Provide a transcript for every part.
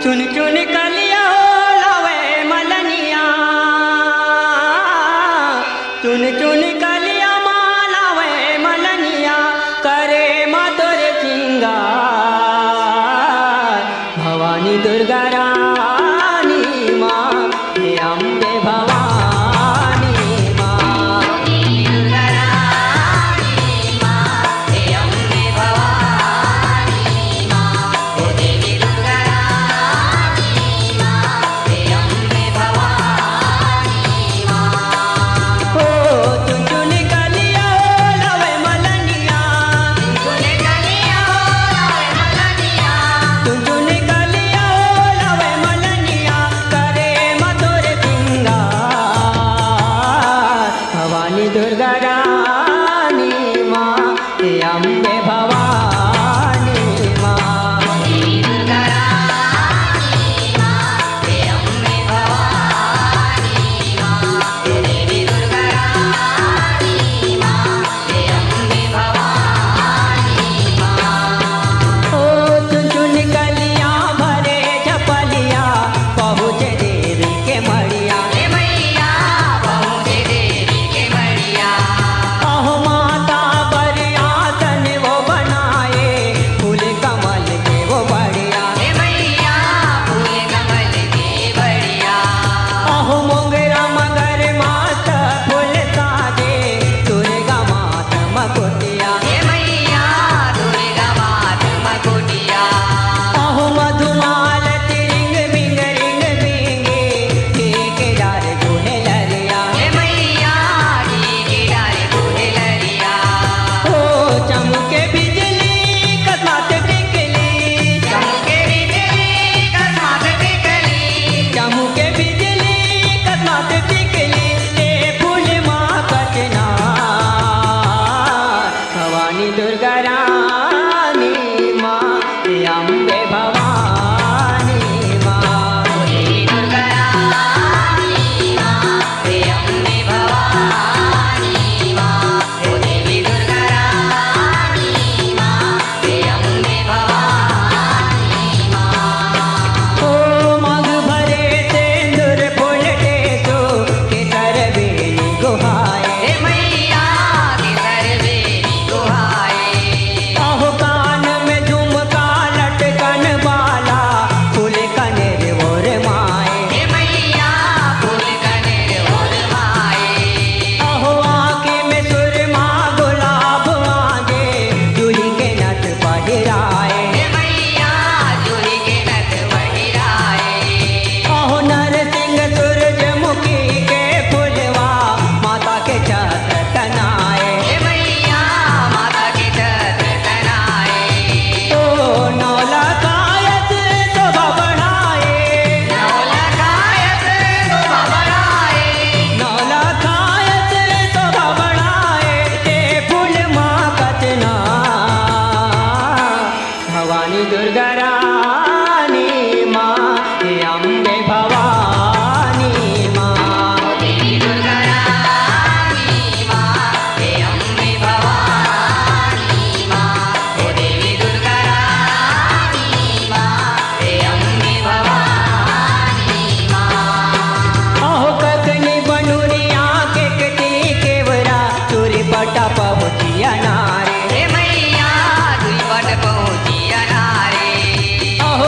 चुन चुन कलिया लावे मलनिया, चुन चुन कलिया मालावे मलनिया, करे मातोर चिंगार भवानी दुर्गा रानी माँ हे अम्बे भवानी माँ। दुर्गा रानी माँ हे अम्बे भवानी माँ, ओ देवी दुर्गा रानी माँ हे अम्बे भवानी माँ। ओ चुन चुन कलिया लावे मलनिया, चुन चुन कलिया लावे मलनिया, चुन चुन कलिया लावे मलनिया, करे मधुर सिंगार भवानी दुर्गा रानी माँ हे अम्बे भवानी माँ। देवी दुर्गा रानी माँ हे अम्बे भवानी माँ, हे देवी दुर्गा रानी माँ हे अम्बे भवानी माँ। ओ चुन चुन कलिया भरे झपलिया, पहुँचे देवी के मड़िया, हे मैया पहुँचे देवी के मड़िया। अहो माता बरियासन वो बनाए, फूल कमल के वो बढ़िया, हे मैया फूल कमल के बढ़िया। अहो मोगरा मगर मात फूल साजे, दुर्गा मात मकुटिया, हे मैया दुर्गा मात मकुटिया। अहो मधुमाल तिरिंग बिंग रिंग बिंगे, के डार झूले लरिया, हे मैया के डार झूले लरिया। ओ चमके बिजली कसमात टिकली, चमके बिजली कसमात टिकली, चमके बिजली कसमात टिकली, ले फूल माँ कचना भवानी दुर्गा रानी माँ हे अम्बे भवानी माँ। देवी दुर्गा रानी माँ हे अम्बे भवानी माँ, ओ देवी दुर्गा रानी माँ हे अम्बे भवानी माँ। ओ मग भरे सिंदूर फूल टेसो, केसर बेनी गुहाए, हे मैया केसर बेनी गुहाए। अहो कान में झुमका लटकन बाला, फूल कनेर और माए, हे मैया फूल कनेर और माए। अहो आँखें में सुरमा गुलाब आगे, जूही के नथ पहिराए, हे मैया जूही के नथ पहिराए। अहो नरसिंह सूरजमुखी के फूलवा, माता के छत्र तनाए, हे मैया माता के छत्र तनाए। ओ नौलखायत शोभा बढ़ाए, नौलखायत शोभा बढ़ाए, नौलखायत शोभा बढ़ाए, ते फूल माँ कचना भवानी दुर्गा रानी माँ हे अम्बे भवानी माँ। देवी दुर्गा रानी माँ हे अम्बे भवानी माँ, ओ देवी दुर्गा रानी माँ हे अम्बे भवानी माँ। अहो ककनी बनुरिया केकटी केवरा, चूरी पटा पहुँचिया नारे, हे मैया दुई पट पहुँचिया नारे। अहो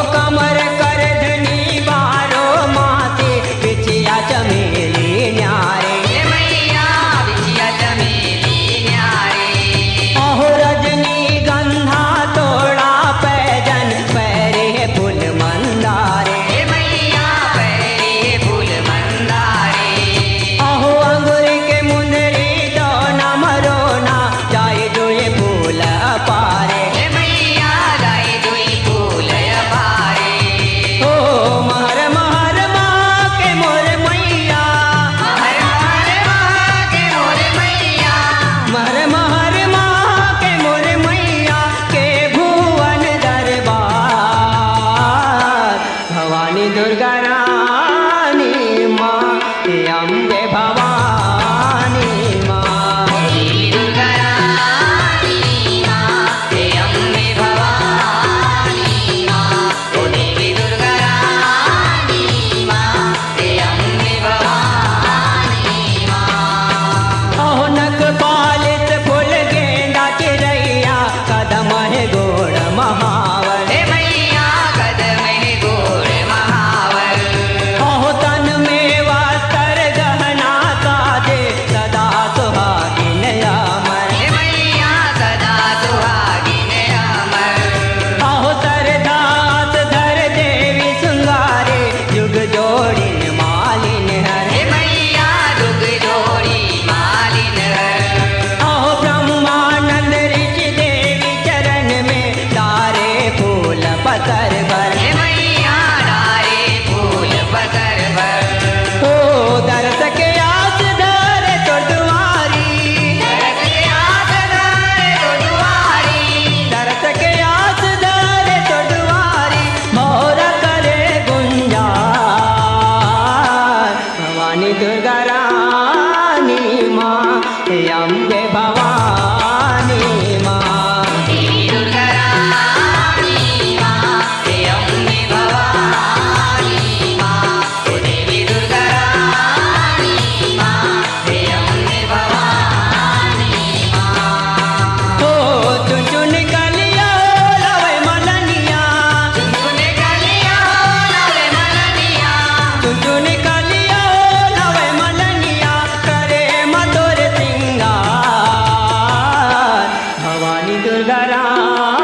रा